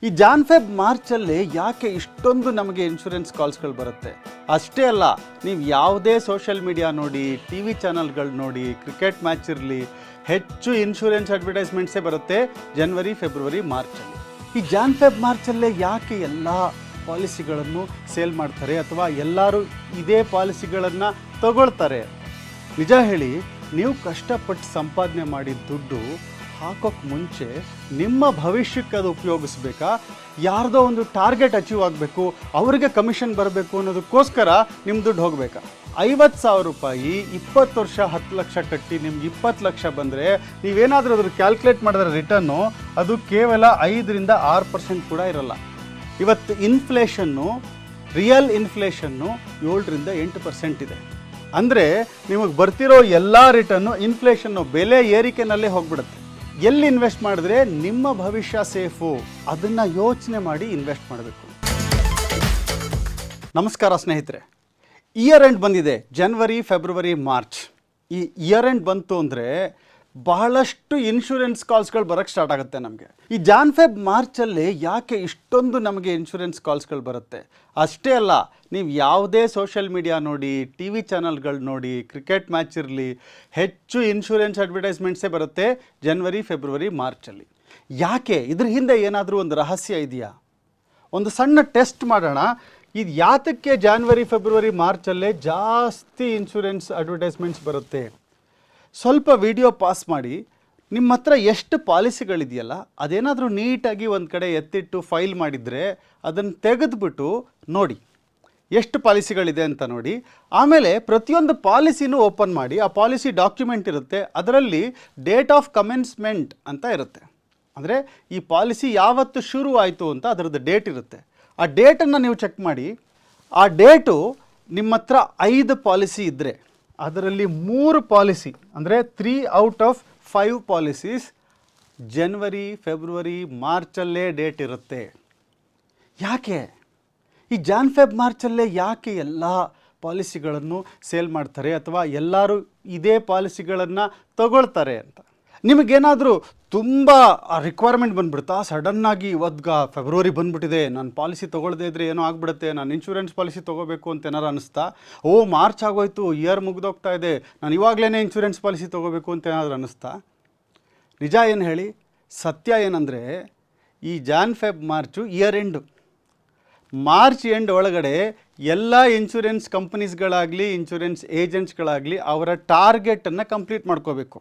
ಈ Jan Feb ಮಾರ್ಚಲ್ಲಿ ಯಾಕೆ ಇಷ್ಟೊಂದು ನಮಗೆ ಇನ್ಶೂರೆನ್ಸ್ ಕಾಲ್ಸ್ಗಳು ಬರುತ್ತೆ? ಅಷ್ಟೇ ಅಲ್ಲ, ನೀವು ಯಾವುದೇ ಸೋಷಿಯಲ್ ಮೀಡಿಯಾ ನೋಡಿ, ಟಿ ವಿ ಚಾನಲ್ಗಳು ನೋಡಿ, ಕ್ರಿಕೆಟ್ ಮ್ಯಾಚ್ ಇರಲಿ, ಹೆಚ್ಚು ಇನ್ಶೂರೆನ್ಸ್ ಅಡ್ವರ್ಟೈಸ್ಮೆಂಟ್ಸೇ ಬರುತ್ತೆ ಜನವರಿ, ಫೆಬ್ರವರಿ, ಮಾರ್ಚಲ್ಲಿ. ಈ ಜಾನ್ ಫೆಬ್ ಮಾರ್ಚಲ್ಲೇ ಯಾಕೆ ಎಲ್ಲ ಪಾಲಿಸಿಗಳನ್ನು ಸೇಲ್ ಮಾಡ್ತಾರೆ ಅಥವಾ ಎಲ್ಲರೂ ಇದೇ ಪಾಲಿಸಿಗಳನ್ನು ತಗೊಳ್ತಾರೆ? ನಿಜ ಹೇಳಿ, ನೀವು ಕಷ್ಟಪಟ್ಟು ಸಂಪಾದನೆ ಮಾಡಿದ ದುಡ್ಡು ಹಾಕೋಕ್ಕೆ ಮುಂಚೆ ನಿಮ್ಮ ಭವಿಷ್ಯಕ್ಕೆ ಅದು ಉಪಯೋಗಿಸ್ಬೇಕಾ? ಯಾರ್ದೋ ಒಂದು ಟಾರ್ಗೆಟ್ ಅಚೀವ್ ಆಗಬೇಕು, ಅವರಿಗೆ ಕಮಿಷನ್ ಬರಬೇಕು ಅನ್ನೋದಕ್ಕೋಸ್ಕರ ನಿಮ್ಮ ದುಡ್ಡು ಹೋಗಬೇಕಾ? 50,000 ರೂಪಾಯಿ 20 ವರ್ಷ 10 ಲಕ್ಷ ಕಟ್ಟಿ ನಿಮ್ಗೆ 20 ಲಕ್ಷ ಬಂದರೆ ನೀವೇನಾದರೂ ಅದ್ರ ಕ್ಯಾಲ್ಕುಲೇಟ್ ಮಾಡಿದ್ರೆ ರಿಟರ್ನು ಅದು ಕೇವಲ 5ರಿಂದ 6% ಕೂಡ ಇರಲ್ಲ. ಇವತ್ತು ಇನ್ಫ್ಲೇಷನ್ನು, ರಿಯಲ್ ಇನ್ಫ್ಲೇಷನ್ನು 7ರಿಂದ 8% ಇದೆ. ಅಂದರೆ ನಿಮಗೆ ಬರ್ತಿರೋ ಎಲ್ಲ ರಿಟರ್ನು ಇನ್ಫ್ಲೇಷನ್ನು ಬೆಲೆ ಏರಿಕೆನಲ್ಲೇ ಹೋಗ್ಬಿಡುತ್ತೆ. ಎಲ್ಲಿ ಇನ್ವೆಸ್ಟ್ ಮಾಡಿದ್ರೆ ನಿಮ್ಮ ಭವಿಷ್ಯ ಸೇಫು, ಅದನ್ನು ಯೋಚನೆ ಮಾಡಿ ಇನ್ವೆಸ್ಟ್ ಮಾಡಬೇಕು. ನಮಸ್ಕಾರ ಸ್ನೇಹಿತರೆ, ಇಯರ್ ಎಂಡ್ ಬಂದಿದೆ. ಜನವರಿ, ಫೆಬ್ರವರಿ, ಮಾರ್ಚ್. ಈ ಇಯರ್ ಎಂಡ್ ಬಂತು ಅಂದರೆ ಬಹಳಷ್ಟು ಇನ್ಶೂರೆನ್ಸ್ ಕಾಲ್ಸ್ಗಳು ಬರೋಕ್ಕೆ ಸ್ಟಾರ್ಟ್ ಆಗುತ್ತೆ ನಮಗೆ. ಈ ಜಾನ್ ಫೆಬ್ ಮಾರ್ಚಲ್ಲಿ ಯಾಕೆ ಇಷ್ಟೊಂದು ನಮಗೆ ಇನ್ಶೂರೆನ್ಸ್ ಕಾಲ್ಸ್ಗಳು ಬರುತ್ತೆ? ಅಷ್ಟೇ ಅಲ್ಲ, ನೀವು ಯಾವುದೇ ಸೋಷಿಯಲ್ ಮೀಡಿಯಾ ನೋಡಿ, ಟಿ ವಿ ಚಾನಲ್ಗಳು ನೋಡಿ, ಕ್ರಿಕೆಟ್ ಮ್ಯಾಚ್ ಇರಲಿ, ಹೆಚ್ಚು ಇನ್ಶೂರೆನ್ಸ್ ಅಡ್ವರ್ಟೈಸ್ಮೆಂಟ್ಸೇ ಬರುತ್ತೆ ಜನವರಿ, ಫೆಬ್ರವರಿ, ಮಾರ್ಚಲ್ಲಿ. ಯಾಕೆ? ಇದ್ರ ಹಿಂದೆ ಏನಾದರೂ ಒಂದು ರಹಸ್ಯ ಇದೆಯಾ? ಒಂದು ಸಣ್ಣ ಟೆಸ್ಟ್ ಮಾಡೋಣ. ಇದು ಯಾತಕ್ಕೆ ಜಾನ್ವರಿ, ಫೆಬ್ರವರಿ, ಮಾರ್ಚಲ್ಲೇ ಜಾಸ್ತಿ ಇನ್ಶೂರೆನ್ಸ್ ಅಡ್ವರ್ಟೈಸ್ಮೆಂಟ್ಸ್ ಬರುತ್ತೆ? ಸ್ವಲ್ಪ ವಿಡಿಯೋ ಪಾಸ್ ಮಾಡಿ, ನಿಮ್ಮ ಹತ್ರ ಎಷ್ಟು ಪಾಲಿಸಿಗಳಿದೆಯಲ್ಲ ಅದೇನಾದರೂ ನೀಟಾಗಿ ಒಂದು ಕಡೆ ಎತ್ತಿಟ್ಟು ಫೈಲ್ ಮಾಡಿದರೆ ಅದನ್ನು ತೆಗೆದುಬಿಟ್ಟು ನೋಡಿ ಎಷ್ಟು ಪಾಲಿಸಿಗಳಿದೆ ಅಂತ ನೋಡಿ. ಆಮೇಲೆ ಪ್ರತಿಯೊಂದು ಪಾಲಿಸಿನೂ ಓಪನ್ ಮಾಡಿ, ಆ ಪಾಲಿಸಿ ಡಾಕ್ಯುಮೆಂಟ್ ಇರುತ್ತೆ, ಅದರಲ್ಲಿ ಡೇಟ್ ಆಫ್ ಕಮೆನ್ಸ್ಮೆಂಟ್ ಅಂತ ಇರುತ್ತೆ. ಅಂದರೆ ಈ ಪಾಲಿಸಿ ಯಾವತ್ತು ಶುರು ಆಯಿತು ಅಂತ ಅದರದ್ದು ಡೇಟ್ ಇರುತ್ತೆ. ಆ ಡೇಟನ್ನು ನೀವು ಚೆಕ್ ಮಾಡಿ. ಆ ಡೇಟು ನಿಮ್ಮ ಹತ್ರ 5 ಪಾಲಿಸಿ ಇದ್ದರೆ ಅದರಲ್ಲಿ 3 ಪಾಲಿಸಿ, ಅಂದರೆ 3 ಔಟ್ ಆಫ್ 5 ಪಾಲಿಸೀಸ್ ಜನವರಿ, ಫೆಬ್ರವರಿ, ಮಾರ್ಚಲ್ಲೇ ಡೇಟ್ ಇರುತ್ತೆ. ಯಾಕೆ ಈ ಜಾನ್ ಫೆಬ್ ಮಾರ್ಚಲ್ಲೇ ಯಾಕೆ ಎಲ್ಲ ಪಾಲಿಸಿಗಳನ್ನು ಸೇಲ್ ಮಾಡ್ತಾರೆ ಅಥವಾ ಎಲ್ಲರೂ ಇದೇ ಪಾಲಿಸಿಗಳನ್ನು ತಗೊಳ್ತಾರೆ ಅಂತ? ನಿಮಗೇನಾದರೂ ತುಂಬ ರಿಕ್ವೈರ್ಮೆಂಟ್ ಬಂದುಬಿಡುತ್ತಾ? ಸಡನ್ನಾಗಿ ಇವತ್ತು ಫೆಬ್ರವರಿ ಬಂದುಬಿಟ್ಟಿದೆ, ನಾನು ಪಾಲಿಸಿ ತೊಗೊಳ್ದೇ ಇದ್ದರೆ ಏನೋ ಆಗಿಬಿಡುತ್ತೆ, ನಾನು ಇನ್ಶೂರೆನ್ಸ್ ಪಾಲಿಸಿ ತೊಗೋಬೇಕು ಅಂತ ಏನಾರು ಅನ್ನಿಸ್ತಾ? ಮಾರ್ಚ್ ಆಗೋಯ್ತು, ಇಯರ್ ಮುಗಿದೋಗ್ತಾ ಇದೆ, ನಾನು ಇವಾಗಲೇ ಇನ್ಶೂರೆನ್ಸ್ ಪಾಲಿಸಿ ತೊಗೋಬೇಕು ಅಂತ ಏನಾದರೂ ಅನ್ನಿಸ್ತಾ? ನಿಜ ಏನು ಹೇಳಿ, ಸತ್ಯ ಏನಂದರೆ ಈ Jan Feb March year end. March end ಒಳಗಡೆ ಎಲ್ಲ ಇನ್ಶೂರೆನ್ಸ್ ಕಂಪನೀಸ್ಗಳಾಗಲಿ, ಇನ್ಶೂರೆನ್ಸ್ ಏಜೆಂಟ್ಸ್ಗಳಾಗಲಿ ಅವರ ಟಾರ್ಗೆಟನ್ನು ಕಂಪ್ಲೀಟ್ ಮಾಡ್ಕೋಬೇಕು.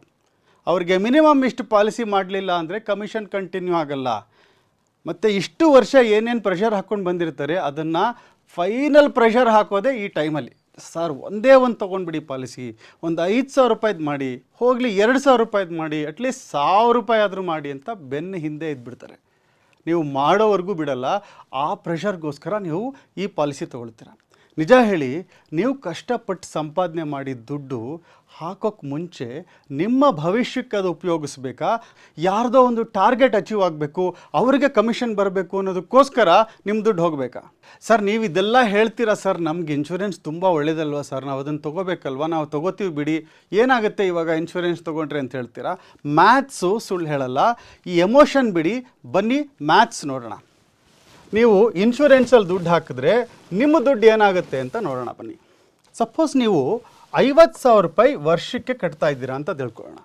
ಅವ್ರಿಗೆ ಮಿನಿಮಮ್ ಇಷ್ಟು ಪಾಲಿಸಿ ಮಾಡಲಿಲ್ಲ ಅಂದರೆ ಕಮಿಷನ್ ಕಂಟಿನ್ಯೂ ಆಗಲ್ಲ. ಮತ್ತು ಇಷ್ಟು ವರ್ಷ ಏನೇನು ಪ್ರೆಷರ್ ಹಾಕ್ಕೊಂಡು ಬಂದಿರ್ತಾರೆ ಅದನ್ನು ಫೈನಲ್ ಪ್ರೆಷರ್ ಹಾಕೋದೇ ಈ ಟೈಮಲ್ಲಿ. ಸರ್, ಒಂದೇ ಒಂದು ತೊಗೊಂಡ್ಬಿಡಿ ಪಾಲಿಸಿ, ಒಂದು 5,000 ರೂಪಾಯಿದು ಮಾಡಿ, ಹೋಗಲಿ 2,000 ರೂಪಾಯಿದು ಮಾಡಿ, ಅಟ್ಲೀಸ್ಟ್ 1,000 ರೂಪಾಯಿ ಆದರೂ ಮಾಡಿ ಅಂತ ಬೆನ್ನು ಹಿಂದೆ ಇದ್ಬಿಡ್ತಾರೆ. ನೀವು ಮಾಡೋವರೆಗೂ ಬಿಡಲ್ಲ. ಆ ಪ್ರೆಷರ್ಗೋಸ್ಕರ ನೀವು ಈ ಪಾಲಿಸಿ ತೊಗೊಳ್ತೀರ. ನಿಜ ಹೇಳಿ, ನೀವು ಕಷ್ಟಪಟ್ಟು ಸಂಪಾದನೆ ಮಾಡಿದ ದುಡ್ಡು ಹಾಕೋಕ್ಕೆ ಮುಂಚೆ ನಿಮ್ಮ ಭವಿಷ್ಯಕ್ಕೆ ಅದು ಉಪಯೋಗಿಸ್ಬೇಕಾ? ಯಾರ್ದೋ ಒಂದು ಟಾರ್ಗೆಟ್ ಅಚೀವ್ ಆಗಬೇಕು, ಅವರಿಗೆ ಕಮಿಷನ್ ಬರಬೇಕು ಅನ್ನೋದಕ್ಕೋಸ್ಕರ ನಿಮ್ಮ ದುಡ್ಡು ಹೋಗಬೇಕಾ? ಸರ್, ನೀವು ಇದೆಲ್ಲ ಹೇಳ್ತೀರಾ ಸರ್, ನಮ್ಗೆ ಇನ್ಶೂರೆನ್ಸ್ ತುಂಬ ಒಳ್ಳೇದಲ್ವ ಸರ್, ನಾವು ಅದನ್ನು ತೊಗೋಬೇಕಲ್ವ, ನಾವು ತೊಗೋತೀವಿ ಬಿಡಿ, ಏನಾಗುತ್ತೆ ಇವಾಗ ಇನ್ಶೂರೆನ್ಸ್ ತೊಗೊಂಡ್ರೆ ಅಂತ ಹೇಳ್ತೀರಾ. ಮ್ಯಾಥ್ಸು ಸುಳ್ಳು ಹೇಳಲ್ಲ. ಈ ಎಮೋಷನ್ ಬಿಡಿ, ಬನ್ನಿ ಮ್ಯಾಥ್ಸ್ ನೋಡೋಣ. ನೀವು ಇನ್ಶೂರೆನ್ಸಲ್ಲಿ ದುಡ್ಡು ಹಾಕಿದ್ರೆ ನಿಮ್ಮ ದುಡ್ಡು ಏನಾಗುತ್ತೆ ಅಂತ ನೋಡೋಣ ಬನ್ನಿ. ಸಪೋಸ್ ನೀವು 50,000 ರೂಪಾಯಿ ವರ್ಷಕ್ಕೆ ಕಟ್ತಾ ಇದ್ದೀರಾ ಅಂತ ತಿಳ್ಕೊಳ್ಳೋಣ.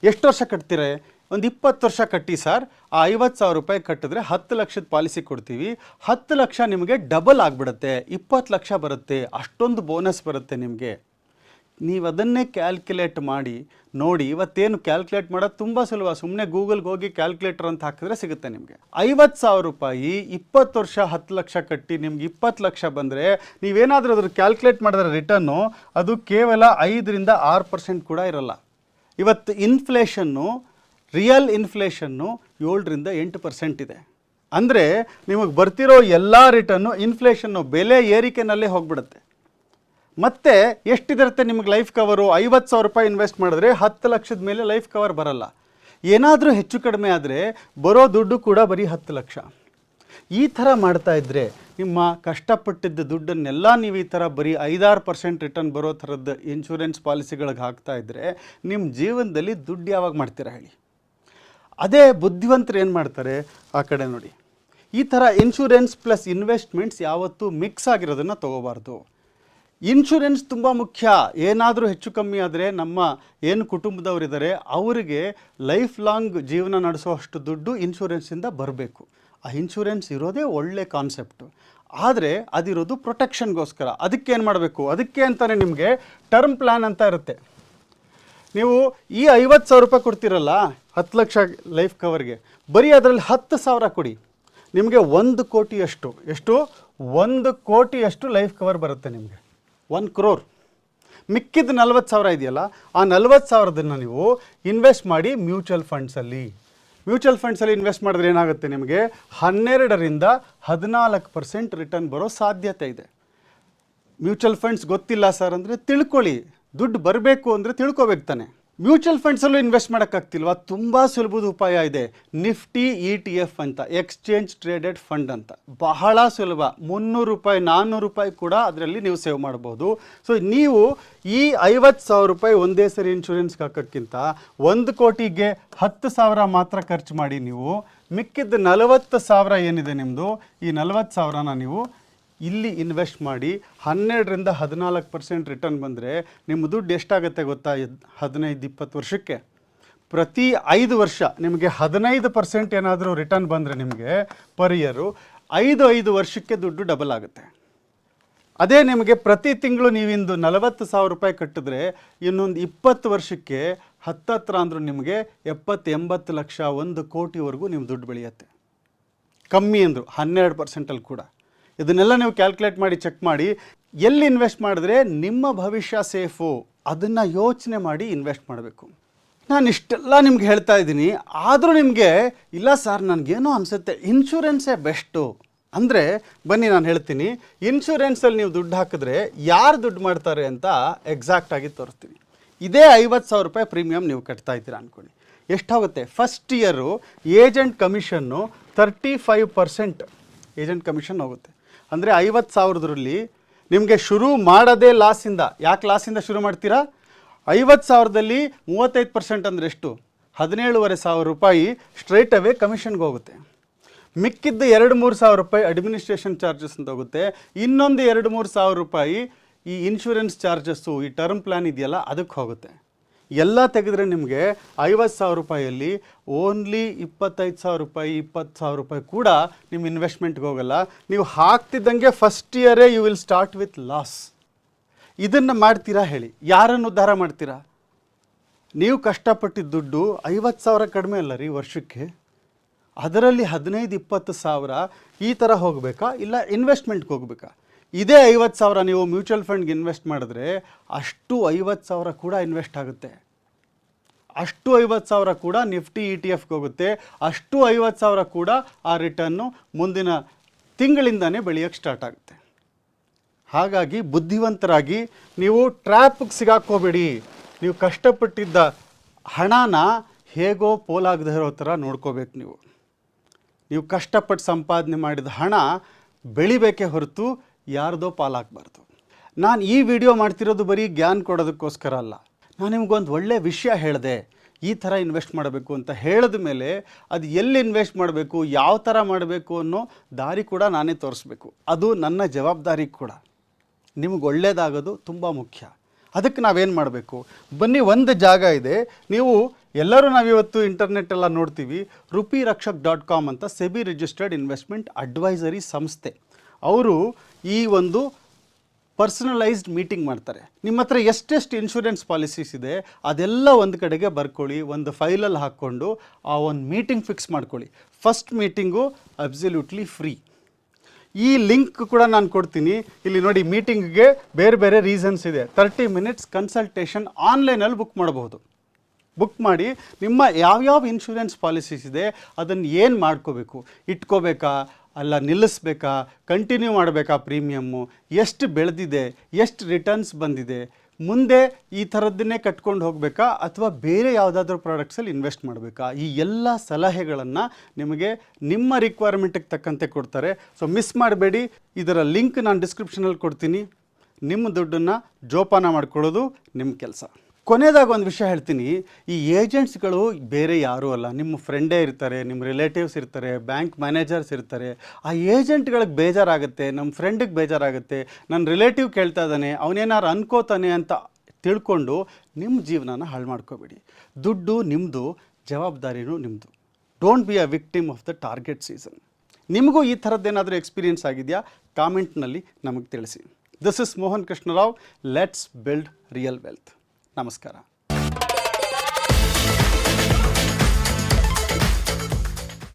ಎಷ್ಟು ವರ್ಷ ಕಟ್ತೀರಾ? ಒಂದು 20 ವರ್ಷ ಕಟ್ಟಿ ಸರ್. ಆ 50,000 ರೂಪಾಯಿ ಕಟ್ಟಿದ್ರೆ 10 ಲಕ್ಷದ ಪಾಲಿಸಿ ಕೊಡ್ತೀವಿ. 10 ಲಕ್ಷ ನಿಮಗೆ ಡಬಲ್ ಆಗಿಬಿಡುತ್ತೆ, 20 ಲಕ್ಷ ಬರುತ್ತೆ, ಅಷ್ಟೊಂದು ಬೋನಸ್ ಬರುತ್ತೆ ನಿಮಗೆ. ನೀವು ಅದನ್ನೇ ಕ್ಯಾಲ್ಕುಲೇಟ್ ಮಾಡಿ ನೋಡಿ. ಇವತ್ತೇನು ಕ್ಯಾಲ್ಕುಲೇಟ್ ಮಾಡೋದು ತುಂಬ ಸುಲಭ, ಸುಮ್ಮನೆ ಗೂಗಲ್ಗೆ ಹೋಗಿ ಕ್ಯಾಲ್ಕುಲೇಟರ್ ಅಂತ ಹಾಕಿದ್ರೆ ಸಿಗುತ್ತೆ ನಿಮಗೆ. 50,000 ರೂಪಾಯಿ 20 ವರ್ಷ 10 ಲಕ್ಷ ಕಟ್ಟಿ ನಿಮ್ಗೆ 20 ಲಕ್ಷ ಬಂದರೆ ನೀವೇನಾದರೂ ಅದ್ರ ಕ್ಯಾಲ್ಕುಲೇಟ್ ಮಾಡಿದ್ರೆ ರಿಟರ್ನು ಅದು ಕೇವಲ 5ರಿಂದ 6% ಕೂಡ ಇರಲ್ಲ. ಇವತ್ತು ಇನ್ಫ್ಲೇಷನ್ನು, ರಿಯಲ್ ಇನ್ಫ್ಲೇಷನ್ನು 7ರಿಂದ 8% ಇದೆ. ಅಂದರೆ ನಿಮಗೆ ಬರ್ತಿರೋ ಎಲ್ಲ ರಿಟರ್ನು ಇನ್ಫ್ಲೇಷನ್ನು ಬೆಲೆ ಏರಿಕೆನಲ್ಲೇ ಹೋಗ್ಬಿಡುತ್ತೆ. ಮತ್ತೆ ಎಷ್ಟಿದಿರುತ್ತೆ ನಿಮಗೆ ಲೈಫ್ ಕವರು? 50,000 ರೂಪಾಯಿ ಇನ್ವೆಸ್ಟ್ ಮಾಡಿದ್ರೆ 10 ಲಕ್ಷದ ಮೇಲೆ ಲೈಫ್ ಕವರ್ ಬರಲ್ಲ. ಏನಾದರೂ ಹೆಚ್ಚು ಕಡಿಮೆ ಆದರೆ ಬರೋ ದುಡ್ಡು ಕೂಡ ಬರೀ 10 ಲಕ್ಷ. ಈ ಥರ ಮಾಡ್ತಾ ಇದ್ದರೆ ನಿಮ್ಮ ಕಷ್ಟಪಟ್ಟಿದ್ದ ದುಡ್ಡನ್ನೆಲ್ಲ ನೀವು ಈ ಥರ ಬರೀ 5-6% ರಿಟರ್ನ್ ಬರೋ ಥರದ್ದು ಇನ್ಶೂರೆನ್ಸ್ ಪಾಲಿಸಿಗಳಿಗೆ ಹಾಕ್ತಾ ಇದ್ದರೆ ನಿಮ್ಮ ಜೀವನದಲ್ಲಿ ದುಡ್ಡು ಯಾವಾಗ ಮಾಡ್ತೀರಾ ಹೇಳಿ? ಅದೇ ಬುದ್ಧಿವಂತರು ಏನು ಮಾಡ್ತಾರೆ, ಆ ಕಡೆ ನೋಡಿ, ಈ ಥರ ಇನ್ಶೂರೆನ್ಸ್ ಪ್ಲಸ್ ಇನ್ವೆಸ್ಟ್ಮೆಂಟ್ಸ್ ಯಾವತ್ತೂ ಮಿಕ್ಸ್ ಆಗಿರೋದನ್ನು ತೊಗೋಬಾರ್ದು. ಇನ್ಶೂರೆನ್ಸ್ ತುಂಬ ಮುಖ್ಯ. ಏನಾದರೂ ಹೆಚ್ಚು ಕಮ್ಮಿ ಆದರೆ ನಮ್ಮ ಏನು ಕುಟುಂಬದವರಿದ್ದಾರೆ ಅವರಿಗೆ ಲೈಫ್ ಲಾಂಗ್ ಜೀವನ ನಡೆಸೋಷ್ಟು ದುಡ್ಡು ಇನ್ಶೂರೆನ್ಸಿಂದ ಬರಬೇಕು. ಆ ಇನ್ಶೂರೆನ್ಸ್ ಇರೋದೇ ಒಳ್ಳೆ ಕಾನ್ಸೆಪ್ಟು. ಆದರೆ ಅದಿರೋದು ಪ್ರೊಟೆಕ್ಷನ್ಗೋಸ್ಕರ. ಅದಕ್ಕೇನು ಮಾಡಬೇಕು, ಅದಕ್ಕೆ ಅಂತಲೇ ನಿಮಗೆ ಟರ್ಮ್ ಪ್ಲ್ಯಾನ್ ಅಂತ ಇರುತ್ತೆ. ನೀವು ಈ 50,000 ರೂಪಾಯಿ ಕೊಡ್ತೀರಲ್ಲ 10 ಲಕ್ಷ ಲೈಫ್ ಕವರ್ಗೆ, ಬರೀ ಅದರಲ್ಲಿ 10,000 ಕೊಡಿ, ನಿಮಗೆ 1 ಕೋಟಿಯಷ್ಟು, ಎಷ್ಟು 1 ಕೋಟಿಯಷ್ಟು ಲೈಫ್ ಕವರ್ ಬರುತ್ತೆ ನಿಮಗೆ. 1 crore. ಮಿಕ್ಕಿದ 40,000 ಇದೆಯಲ್ಲ, ಆ 40,000 ನೀವು ಇನ್ವೆಸ್ಟ್ ಮಾಡಿ ಮ್ಯೂಚುವಲ್ ಫಂಡ್ಸಲ್ಲಿ. ಮ್ಯೂಚುವಲ್ ಫಂಡ್ಸಲ್ಲಿ ಇನ್ವೆಸ್ಟ್ ಮಾಡಿದ್ರೆ ಏನಾಗುತ್ತೆ, ನಿಮಗೆ 12ರಿಂದ 14% ರಿಟರ್ನ್ ಬರೋ ಸಾಧ್ಯತೆ ಇದೆ. ಮ್ಯೂಚುವಲ್ ಫಂಡ್ಸ್ ಗೊತ್ತಿಲ್ಲ ಸರ್ ಅಂದರೆ ತಿಳ್ಕೊಳ್ಳಿ. ದುಡ್ಡು ಬರಬೇಕು ಅಂದರೆ ತಿಳ್ಕೊಬೇಕು ತಾನೆ. ಮ್ಯೂಚುವಲ್ ಫಂಡ್ಸಲ್ಲೂ ಇನ್ವೆಸ್ಟ್ ಮಾಡೋಕ್ಕಾಗ್ತಿಲ್ವಾ? ತುಂಬ ಸುಲಭದ ಉಪಾಯ ಇದೆ. ನಿಫ್ಟಿ ETF ಅಂತ, ಎಕ್ಸ್ಚೇಂಜ್ ಟ್ರೇಡೆಡ್ ಫಂಡ್ ಅಂತ. ಬಹಳ ಸುಲಭ. 300 ರೂಪಾಯಿ 400 ರೂಪಾಯಿ ಕೂಡ ಅದರಲ್ಲಿ ನೀವು ಸೇವ್ ಮಾಡ್ಬೋದು. ಸೊ ನೀವು ಈ 50,000 ರೂಪಾಯಿ ಒಂದೇ ಸರಿ ಇನ್ಶೂರೆನ್ಸ್ಗೆ ಹಾಕೋಕ್ಕಿಂತ 1 ಕೋಟಿಗೆ 10,000 ಮಾತ್ರ ಖರ್ಚು ಮಾಡಿ ನೀವು ಮಿಕ್ಕಿದ್ದ 40,000 ಏನಿದೆ ನಿಮ್ಮದು, ಈ 40,000ನ ನೀವು ಇಲ್ಲಿ ಇನ್ವೆಸ್ಟ್ ಮಾಡಿ 12ರಿಂದ 14% ರಿಟರ್ನ್ ಬಂದರೆ ನಿಮ್ಮ ದುಡ್ಡು ಎಷ್ಟಾಗುತ್ತೆ ಗೊತ್ತಾ? 15-20 ವರ್ಷಕ್ಕೆ ಪ್ರತಿ 5 ವರ್ಷ ನಿಮಗೆ 15% ಏನಾದರೂ ರಿಟರ್ನ್ ಬಂದರೆ ನಿಮಗೆ ಪರ್ ಇಯರು 5 ವರ್ಷಕ್ಕೆ ದುಡ್ಡು ಡಬಲ್ ಆಗುತ್ತೆ. ಅದೇ ನಿಮಗೆ ಪ್ರತಿ ತಿಂಗಳು ನೀವಿಂದು 40,000 ರೂಪಾಯಿ ಕಟ್ಟಿದ್ರೆ ಇನ್ನೊಂದು 20 ವರ್ಷಕ್ಕೆ ಹತ್ತತ್ರ ಅಂದರೂ ನಿಮಗೆ 70-80 ಲಕ್ಷ 1 ಕೋಟಿವರೆಗೂ ನಿಮ್ಮ ದುಡ್ಡು ಬೆಳೆಯುತ್ತೆ. ಕಮ್ಮಿ ಅಂದರು 12%ಅಲ್ಲಿ ಕೂಡ. ಇದನ್ನೆಲ್ಲ ನೀವು ಕ್ಯಾಲ್ಕುಲೇಟ್ ಮಾಡಿ ಚೆಕ್ ಮಾಡಿ ಎಲ್ಲಿ ಇನ್ವೆಸ್ಟ್ ಮಾಡಿದ್ರೆ ನಿಮ್ಮ ಭವಿಷ್ಯ ಸೇಫು ಅದನ್ನು ಯೋಚನೆ ಮಾಡಿ ಇನ್ವೆಸ್ಟ್ ಮಾಡಬೇಕು. ನಾನು ಇಷ್ಟೆಲ್ಲ ನಿಮ್ಗೆ ಹೇಳ್ತಾ ಇದ್ದೀನಿ, ಆದರೂ ನಿಮಗೆ ಇಲ್ಲ ಸರ್ ನನಗೇನೋ ಅನಿಸುತ್ತೆ ಇನ್ಶೂರೆನ್ಸೇ ಬೆಸ್ಟು ಅಂದರೆ ಬನ್ನಿ ನಾನು ಹೇಳ್ತೀನಿ. ಇನ್ಶೂರೆನ್ಸಲ್ಲಿ ನೀವು ದುಡ್ಡು ಹಾಕಿದ್ರೆ ಯಾರು ದುಡ್ಡು ಮಾಡ್ತಾರೆ ಅಂತ ಎಕ್ಸಾಕ್ಟಾಗಿ ತೋರಿಸ್ತೀನಿ. ಇದೇ 50,000 ರೂಪಾಯಿ ಪ್ರೀಮಿಯಮ್ ನೀವು ಕಟ್ತಾ ಇದ್ದೀರಾ ಅಂದ್ಕೊಳ್ಳಿ, ಎಷ್ಟಾಗುತ್ತೆ? First year agent commission 35% agent commission ಹೋಗುತ್ತೆ. ಅಂದರೆ 50,000ರಲ್ಲಿ ನಿಮಗೆ ಶುರು ಮಾಡೋದೇ ಲಾಸಿಂದ. ಯಾಕೆ ಲಾಸಿಂದ ಶುರು ಮಾಡ್ತೀರಾ? 50,000ದಲ್ಲಿ 35% ಅಂದರೆ ಎಷ್ಟು? 17,500 ರೂಪಾಯಿ ಸ್ಟ್ರೈಟ್ ಅವೇ ಕಮಿಷನ್ಗೆ ಹೋಗುತ್ತೆ. ಮಿಕ್ಕಿದ್ದ 2-3 ಸಾವಿರ ರೂಪಾಯಿ ಅಡ್ಮಿನಿಸ್ಟ್ರೇಷನ್ ಚಾರ್ಜಸ್ ಅಂತ ಹೋಗುತ್ತೆ. ಇನ್ನೊಂದು 2-3 ಸಾವಿರ ರೂಪಾಯಿ ಈ ಇನ್ಶೂರೆನ್ಸ್ ಚಾರ್ಜಸ್ಸು, ಈ ಟರ್ಮ್ ಪ್ಲ್ಯಾನ್ ಇದೆಯಲ್ಲ ಅದಕ್ಕೆ ಹೋಗುತ್ತೆ. ಎಲ್ಲ ತೆಗೆದ್ರೆ ನಿಮಗೆ 50,000 ರೂಪಾಯಿಯಲ್ಲಿ ಓನ್ಲಿ 25,000 ರೂಪಾಯಿ 20,000 ರೂಪಾಯಿ ಕೂಡ ನಿಮ್ಮ ಇನ್ವೆಸ್ಟ್ಮೆಂಟ್ಗೆ ಹೋಗಲ್ಲ. ನೀವು ಹಾಕ್ತಿದ್ದಂಗೆ ಫಸ್ಟ್ ಇಯರೇ you will start with loss. ಇದನ್ನು ಮಾಡ್ತೀರಾ ಹೇಳಿ? ಯಾರನ್ನು ಉದ್ಧಾರ ಮಾಡ್ತೀರಾ? ನೀವು ಕಷ್ಟಪಟ್ಟಿದ್ದ ದುಡ್ಡು 50,000 ಕಡಿಮೆ ಅಲ್ಲ ರೀ ವರ್ಷಕ್ಕೆ. ಅದರಲ್ಲಿ 15-20 ಸಾವಿರ ಈ ಥರ ಹೋಗಬೇಕಾ ಇಲ್ಲ ಇನ್ವೆಸ್ಟ್ಮೆಂಟ್ಗೆ ಹೋಗಬೇಕಾ? ಇದೇ 50,000 ನೀವು ಮ್ಯೂಚುವಲ್ ಫಂಡ್ಗೆ ಇನ್ವೆಸ್ಟ್ ಮಾಡಿದ್ರೆ ಅಷ್ಟು 50,000 ಕೂಡ ಇನ್ವೆಸ್ಟ್ ಆಗುತ್ತೆ. ಅಷ್ಟು 50,000 ಕೂಡ ನಿಫ್ಟಿ ETFಗೆ ಹೋಗುತ್ತೆ. ಅಷ್ಟು 50,000 ಕೂಡ ಆ ರಿಟರ್ನು ಮುಂದಿನ ತಿಂಗಳಿಂದನೇ ಬೆಳೆಯೋಕ್ಕೆ ಸ್ಟಾರ್ಟ್ ಆಗುತ್ತೆ. ಹಾಗಾಗಿ ಬುದ್ಧಿವಂತರಾಗಿ ನೀವು ಟ್ರ್ಯಾಪ್ಗೆ ಸಿಗಾಕೋಬೇಡಿ. ನೀವು ಕಷ್ಟಪಟ್ಟಿದ್ದ ಹಣನ ಹೇಗೋ ಪೋಲಾಗದೇ ಇರೋ ಥರ ನೋಡ್ಕೋಬೇಕು. ನೀವು ಕಷ್ಟಪಟ್ಟು ಸಂಪಾದನೆ ಮಾಡಿದ ಹಣ ಬೆಳಿಬೇಕೇ ಹೊರತು ಯಾರ್ದೋ ಪಾಲಾಗಬಾರ್ದು. ನಾನು ಈ ವಿಡಿಯೋ ಮಾಡ್ತಿರೋದು ಬರೀ ಜ್ಞಾನ ಕೊಡೋದಕ್ಕೋಸ್ಕರ ಅಲ್ಲ. ನಾನು ನಿಮಗೊಂದು ಒಳ್ಳೆಯ ವಿಷಯ ಹೇಳಿದೆ, ಈ ಥರ ಇನ್ವೆಸ್ಟ್ ಮಾಡಬೇಕು ಅಂತ ಹೇಳಿದ ಮೇಲೆ ಅದು ಎಲ್ಲಿ ಇನ್ವೆಸ್ಟ್ ಮಾಡಬೇಕು, ಯಾವ ಥರ ಮಾಡಬೇಕು ಅನ್ನೋ ದಾರಿ ಕೂಡ ನಾನೇ ತೋರಿಸ್ಬೇಕು. ಅದು ನನ್ನ ಜವಾಬ್ದಾರಿ ಕೂಡ. ನಿಮಗೆ ಒಳ್ಳೆಯದಾಗೋದು ತುಂಬ ಮುಖ್ಯ. ಅದಕ್ಕೆ ನಾವೇನು ಮಾಡಬೇಕು? ಬನ್ನಿ, ಒಂದು ಜಾಗ ಇದೆ. ನೀವು ಎಲ್ಲರೂ ನಾವಿವತ್ತು ಇಂಟರ್ನೆಟ್ಟೆಲ್ಲ ನೋಡ್ತೀವಿ. rupeerakshak.com ಅಂತ ಸೆಬಿ ರಿಜಿಸ್ಟರ್ಡ್ ಇನ್ವೆಸ್ಟ್ಮೆಂಟ್ ಅಡ್ವೈಸರಿ ಸಂಸ್ಥೆ. ಅವರು ಈ ಒಂದು ಪರ್ಸನಲೈಸ್ಡ್ ಮೀಟಿಂಗ್ ಮಾಡ್ತಾರೆ. ನಿಮ್ಮ ಹತ್ರ ಎಷ್ಟೆಷ್ಟು ಇನ್ಶೂರೆನ್ಸ್ ಪಾಲಿಸೀಸ್ ಇದೆ ಅದೆಲ್ಲ ಒಂದು ಕಡೆಗೆ ಬರ್ಕೊಳ್ಳಿ, ಒಂದು ಫೈಲಲ್ಲಿ ಹಾಕ್ಕೊಂಡು ಆ ಒಂದು ಮೀಟಿಂಗ್ ಫಿಕ್ಸ್ ಮಾಡ್ಕೊಳ್ಳಿ. First meeting absolutely free. ಈ ಲಿಂಕ್ ಕೂಡ ನಾನು ಕೊಡ್ತೀನಿ. ಇಲ್ಲಿ ನೋಡಿ, ಮೀಟಿಂಗ್ಗೆ ಬೇರೆ ಬೇರೆ ರೀಸನ್ಸ್ ಇದೆ. 30 ಮಿನಿಟ್ಸ್ ಕನ್ಸಲ್ಟೇಷನ್ ಆನ್ಲೈನಲ್ಲಿ ಬುಕ್ ಮಾಡಬಹುದು. ಬುಕ್ ಮಾಡಿ ನಿಮ್ಮ ಯಾವ್ಯಾವ ಇನ್ಶೂರೆನ್ಸ್ ಪಾಲಿಸೀಸ್ ಇದೆ ಅದನ್ನು ಏನು ಮಾಡ್ಕೋಬೇಕು, ಇಟ್ಕೋಬೇಕಾ ಅಲ್ಲ ನಿಲ್ಲಿಸ್ಬೇಕಾ, ಕಂಟಿನ್ಯೂ ಮಾಡಬೇಕಾ, ಪ್ರೀಮಿಯಮ್ಮು ಎಷ್ಟು ಬೆಳೆದಿದೆ, ಎಷ್ಟು ರಿಟರ್ನ್ಸ್ ಬಂದಿದೆ, ಮುಂದೆ ಈ ಥರದ್ದನ್ನೇ ಕಟ್ಕೊಂಡು ಹೋಗಬೇಕಾ ಅಥವಾ ಬೇರೆ ಯಾವುದಾದ್ರೂ ಪ್ರಾಡಕ್ಟ್ಸಲ್ಲಿ ಇನ್ವೆಸ್ಟ್ ಮಾಡಬೇಕಾ, ಈ ಎಲ್ಲ ಸಲಹೆಗಳನ್ನು ನಿಮಗೆ ನಿಮ್ಮ ರಿಕ್ವೈರ್ಮೆಂಟಿಗೆ ತಕ್ಕಂತೆ ಕೊಡ್ತಾರೆ. ಸೊ ಮಿಸ್ ಮಾಡಬೇಡಿ. ಇದರ ಲಿಂಕ್ ನಾನು ಡಿಸ್ಕ್ರಿಪ್ಷನಲ್ಲಿ ಕೊಡ್ತೀನಿ. ನಿಮ್ಮ ದುಡ್ಡನ್ನು ಜೋಪಾನ ಮಾಡ್ಕೊಳ್ಳೋದು ನಿಮ್ಮ ಕೆಲಸ. ಕೊನೆಯದಾಗ ಒಂದು ವಿಷಯ ಹೇಳ್ತೀನಿ, ಈ ಏಜೆಂಟ್ಸ್ಗಳು ಬೇರೆ ಯಾರೂ ಅಲ್ಲ, ನಿಮ್ಮ ಫ್ರೆಂಡೇ ಇರ್ತಾರೆ, ನಿಮ್ಮ ರಿಲೇಟಿವ್ಸ್ ಇರ್ತಾರೆ, ಬ್ಯಾಂಕ್ ಮ್ಯಾನೇಜರ್ಸ್ ಇರ್ತಾರೆ. ಆ ಏಜೆಂಟ್ಗಳಿಗೆ ಬೇಜಾರಾಗುತ್ತೆ, ನಮ್ಮ ಫ್ರೆಂಡಿಗೆ ಬೇಜಾರಾಗುತ್ತೆ, ನನ್ನ ರಿಲೇಟಿವ್ ಕೇಳ್ತಾ ಇದ್ದಾನೆ, ಅವನೇನಾರು ಅನ್ಕೋತಾನೆ ಅಂತ ತಿಳ್ಕೊಂಡು ನಿಮ್ಮ ಜೀವನನ ಹಾಳು ಮಾಡ್ಕೋಬೇಡಿ. ದುಡ್ಡು ನಿಮ್ಮದು, ಜವಾಬ್ದಾರಿನೂ ನಿಮ್ಮದು. Don't be a victim of the target season. ನಿಮಗೂ ಈ ಥರದ್ದೇನಾದರೂ ಎಕ್ಸ್ಪೀರಿಯನ್ಸ್ ಆಗಿದೆಯಾ? ಕಾಮೆಂಟ್ನಲ್ಲಿ ನಮಗೆ ತಿಳಿಸಿ. This is Mohan Krishnarao. Let's build real wealth. ನಮಸ್ಕಾರ.